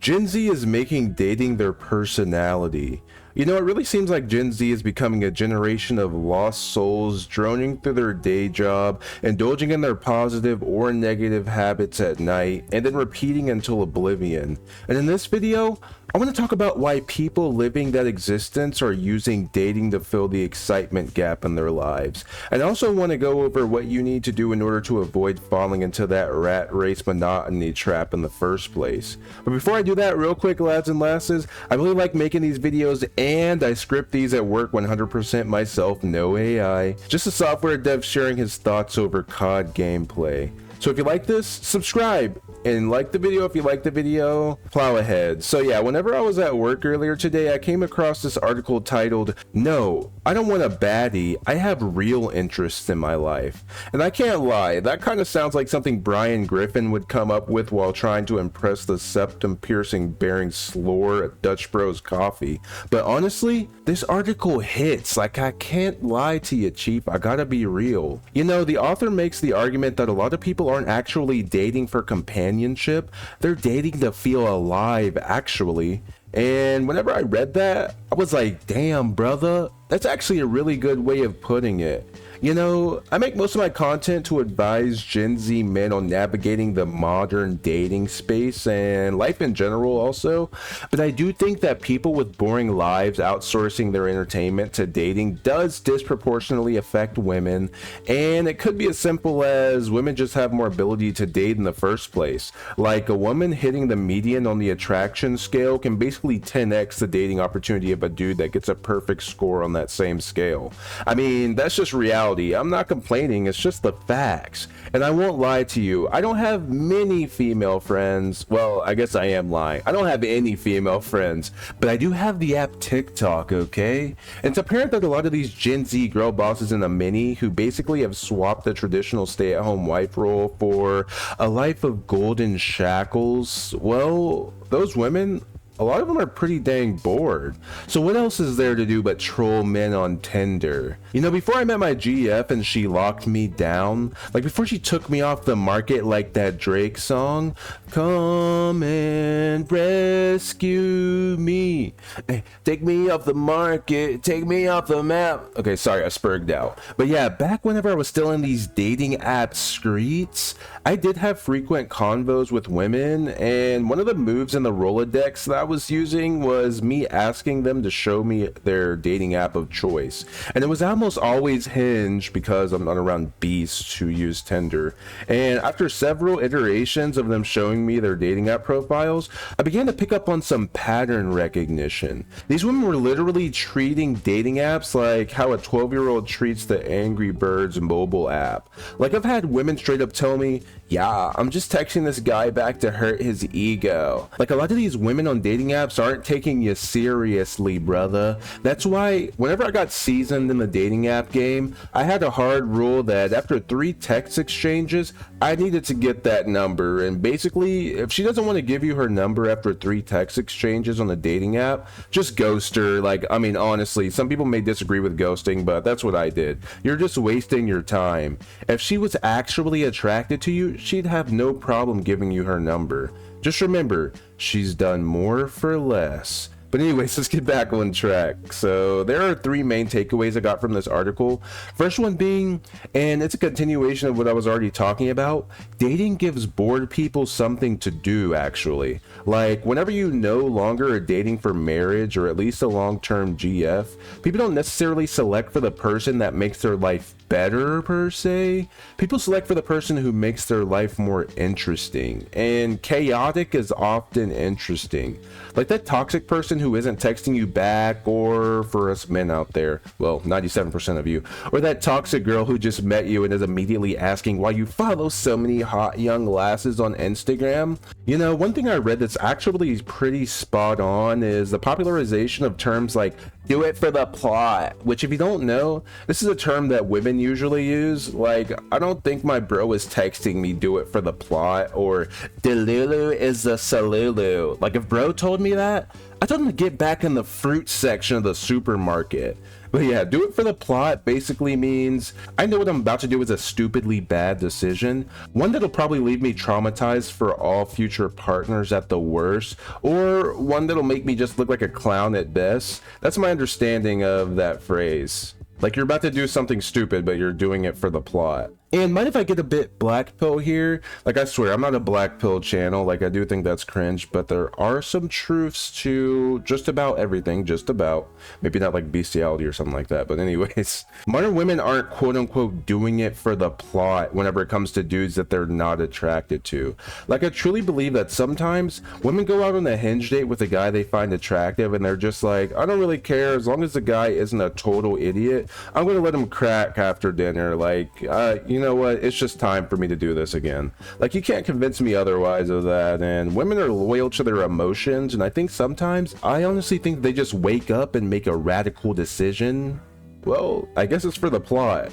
Gen Z is making dating their personality. You know, it really seems like Gen Z is becoming a generation of lost souls droning through their day job, indulging in their positive or negative habits at night, and then repeating until oblivion. And in this video, I want to talk about why people living that existence are using dating to fill the excitement gap in their lives. And I also want to go over what you need to do in order to avoid falling into that rat race monotony trap in the first place. But before I do that, real quick, lads and lasses, I really like making these videos and I script these at work 100% myself, no AI. Just a software dev sharing his thoughts over COD gameplay. So if you like this, subscribe and like the video. If you like the video, plow ahead. So yeah, whenever I was at work earlier today, I came across this article titled, "No, I don't want a baddie, I have real interests in my life." And I can't lie, that kind of sounds like something Brian Griffin would come up with while trying to impress the septum-piercing bearing slore at Dutch Bros Coffee. But honestly, this article hits. Like, I can't lie to you, Chief, I gotta be real. You know, the author makes the argument that a lot of people aren't actually dating for companionship, they're dating to feel alive, actually. And whenever I read that, I was like, damn, brother, that's actually a really good way of putting it. You know, I make most of my content to advise Gen Z men on navigating the modern dating space and life in general also, but I do think that people with boring lives outsourcing their entertainment to dating does disproportionately affect women, and it could be as simple as women just have more ability to date in the first place. Like, a woman hitting the median on the attraction scale can basically 10x the dating opportunity of a dude that gets a perfect score on that same scale. I mean, that's just reality. I'm not complaining, it's just the facts. And I won't lie to you, I don't have many female friends. Well, I guess I am lying. I don't have any female friends, but I do have the app TikTok, okay? And it's apparent that a lot of these Gen Z girl bosses in a mini who basically have swapped the traditional stay-at-home wife role for a life of golden shackles, well, those women, a lot of them are pretty dang bored. So what else is there to do but troll men on Tinder? You know, before I met my GF and she locked me down, like before she took me off the market like that Drake song, "Come and rescue me, hey, take me off the market, take me off the map." Okay, sorry, I spurged out. But yeah, back whenever I was still in these dating app streets, I did have frequent convos with women, and one of the moves in the Rolodex that I was using was me asking them to show me their dating app of choice. And it was almost always Hinge because I'm not around beasts who use Tinder. And after several iterations of them showing me their dating app profiles, I began to pick up on some pattern recognition. These women were literally treating dating apps like how a 12-year-old treats the Angry Birds mobile app. Like, I've had women straight up tell me, "Yeah, I'm just texting this guy back to hurt his ego." Like, a lot of these women on dating apps aren't taking you seriously, brother. That's why whenever I got seasoned in the dating app game, I had a hard rule that after 3 text exchanges, I needed to get that number. And basically, if she doesn't want to give you her number after 3 text exchanges on the dating app, just ghost her. Like, I mean, honestly, some people may disagree with ghosting, but that's what I did. You're just wasting your time. If she was actually attracted to you, she'd have no problem giving you her number. Just remember, she's done more for less. But anyways, let's get back on track. So there are 3 main takeaways I got from this article. First one being, and it's a continuation of what I was already talking about, dating gives bored people something to do, actually. Like, whenever you no longer are dating for marriage or at least a long-term GF, people don't necessarily select for the person that makes their life better per se. People select for the person who makes their life more interesting, and chaotic is often interesting. Like that toxic person who isn't texting you back, or for us men out there, well, 97% of you, or that toxic girl who just met you and is immediately asking why you follow so many hot young lasses on Instagram. You know, one thing I read that's actually pretty spot on is the popularization of terms like "do it for the plot," which, if you don't know, this is a term that women usually use. Like, I don't think my bro is texting me "do it for the plot" or "Delulu is a salulu." Like, if bro told me that, I told him to get back in the fruit section of the supermarket. But yeah, do it for the plot basically means I know what I'm about to do is a stupidly bad decision, one that'll probably leave me traumatized for all future partners at the worst, or one that'll make me just look like a clown at best. That's my understanding of that phrase. Like you're about to do something stupid, but you're doing it for the plot. And mind if I get a bit black pill here? Like I swear, I'm not a black pill channel. Like I do think that's cringe, but there are some truths to just about everything, just about. Maybe not like bestiality or something like that, but anyways. Modern women aren't quote unquote doing it for the plot whenever it comes to dudes that they're not attracted to. Like I truly believe that sometimes women go out on a hinge date with a guy they find attractive and they're just like, I don't really care as long as the guy isn't a total idiot. I'm gonna let him crack after dinner. Like, you know what, it's just time for me to do this again. Like you can't convince me otherwise of that. And women are loyal to their emotions, and I think sometimes I honestly think they just wake up and make a radical decision. Well, I guess it's for the plot.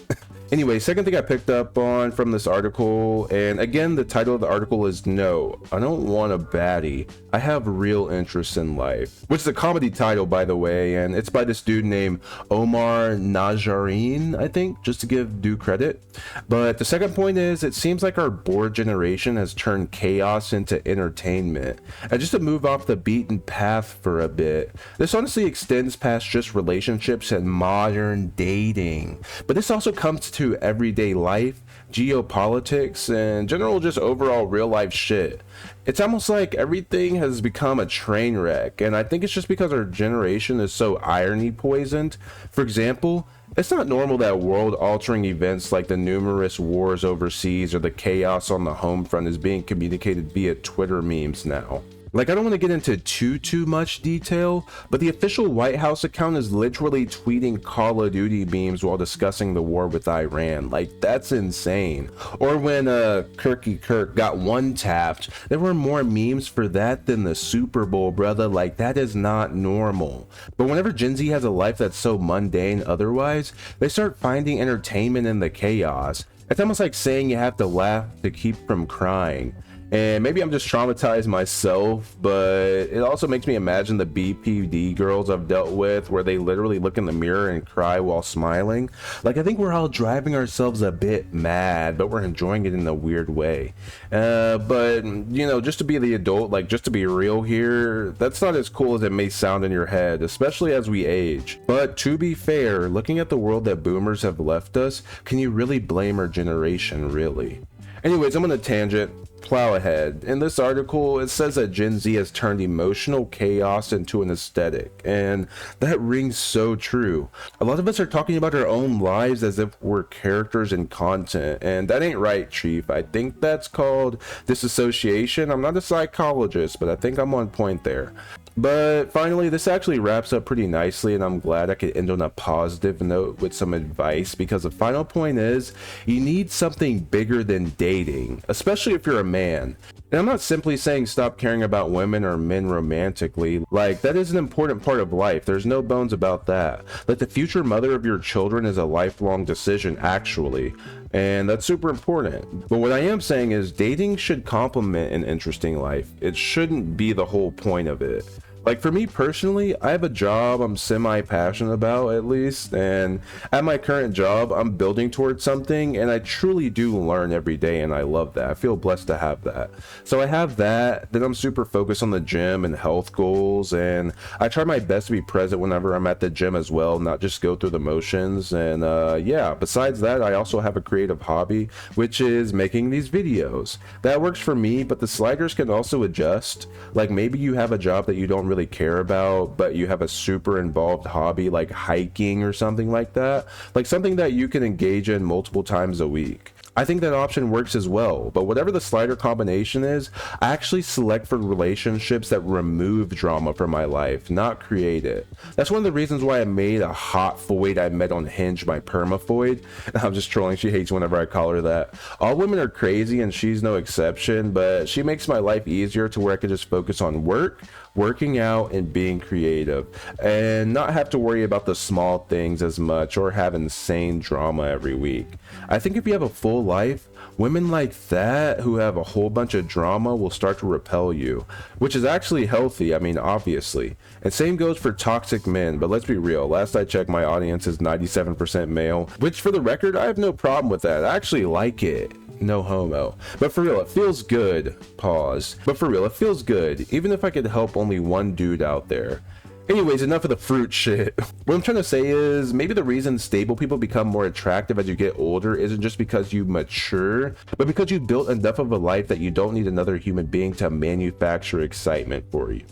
Anyway, second thing I picked up on from this article, and again, the title of the article is No, I Don't Want a Baddie. I Have Real Interests in Life, which is a comedy title, by the way, and it's by this dude named Omar Najjarine, I think, just to give due credit. But the second point is, it seems like our bored generation has turned chaos into entertainment. And just to move off the beaten path for a bit, this honestly extends past just relationships and modern dating. But this also comes to everyday life, geopolitics, and general just overall real life shit. It's almost like everything has become a train wreck, and I think it's just because our generation is so irony poisoned. For example, it's not normal that world-altering events like the numerous wars overseas or the chaos on the home front is being communicated via Twitter memes now. Like, I don't want to get into too much detail, but the official White House account is literally tweeting Call of Duty memes while discussing the war with Iran. Like, that's insane. Or when Kirky Kirk got one-tapped, there were more memes for that than the Super Bowl, brother. Like, that is not normal. But whenever Gen Z has a life that's so mundane otherwise, they start finding entertainment in the chaos. It's almost like saying you have to laugh to keep from crying. And maybe I'm just traumatized myself, but it also makes me imagine the BPD girls I've dealt with where they literally look in the mirror and cry while smiling. Like, I think we're all driving ourselves a bit mad, but we're enjoying it in a weird way. But, you know, just to be the adult, like, just to be real here, that's not as cool as it may sound in your head, especially as we age. But to be fair, looking at the world that boomers have left us, can you really blame our generation, really? Anyways, I'm on a tangent. Plow ahead. In this article, it says that Gen Z has turned emotional chaos into an aesthetic, and that rings so true. A lot of us are talking about our own lives as if we're characters in content, and that ain't right, Chief. I think that's called disassociation. I'm not a psychologist, but I think I'm on point there. But finally, this actually wraps up pretty nicely, and I'm glad I could end on a positive note with some advice, because the final point is, you need something bigger than dating, especially if you're a man. And I'm not simply saying stop caring about women or men romantically. Like, that is an important part of life. There's no bones about that. Like, the future mother of your children is a lifelong decision, actually. And that's super important. But what I am saying is dating should complement an interesting life. It shouldn't be the whole point of it. Like, for me personally, I have a job I'm semi-passionate about, at least, and at my current job, I'm building towards something, and I truly do learn every day, and I love that. I feel blessed to have that. So I have that, then I'm super focused on the gym and health goals, and I try my best to be present whenever I'm at the gym as well, not just go through the motions. And yeah, besides that, I also have a creative hobby, which is making these videos. That works for me, but the sliders can also adjust. Like, maybe you have a job that you don't really care about, but you have a super involved hobby like hiking or something like that, like something that you can engage in multiple times a week. I think that option works as well, but whatever the slider combination is, I actually select for relationships that remove drama from my life, not create it. That's one of the reasons why I made a hot foid I met on Hinge my permafoid. I'm just trolling, she hates whenever I call her that. All women are crazy and she's no exception, but she makes my life easier to where I can just focus on work, working out, and being creative, and not have to worry about the small things as much or have insane drama every week. I think if you have a full life, Women like that who have a whole bunch of drama will start to repel you, which is actually healthy, I mean, obviously. And same goes for toxic men, but let's be real, last I checked my audience is 97% male, which for the record, I have no problem with that. I actually like it. No homo. But for real, it feels good. Pause. But for real, it feels good, even if I could help only one dude out there. Anyways, enough of the fruit shit. What I'm trying to say is maybe the reason stable people become more attractive as you get older isn't just because you mature, but because you built enough of a life that you don't need another human being to manufacture excitement for you.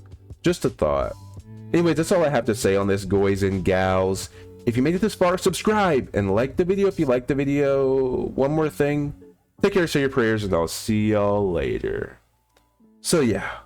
Just a thought. Anyways, that's all I have to say on this, guys and gals. If you made it this far, subscribe and like the video if you liked the video. One more thing, take care, say your prayers, and I'll see y'all later. So yeah.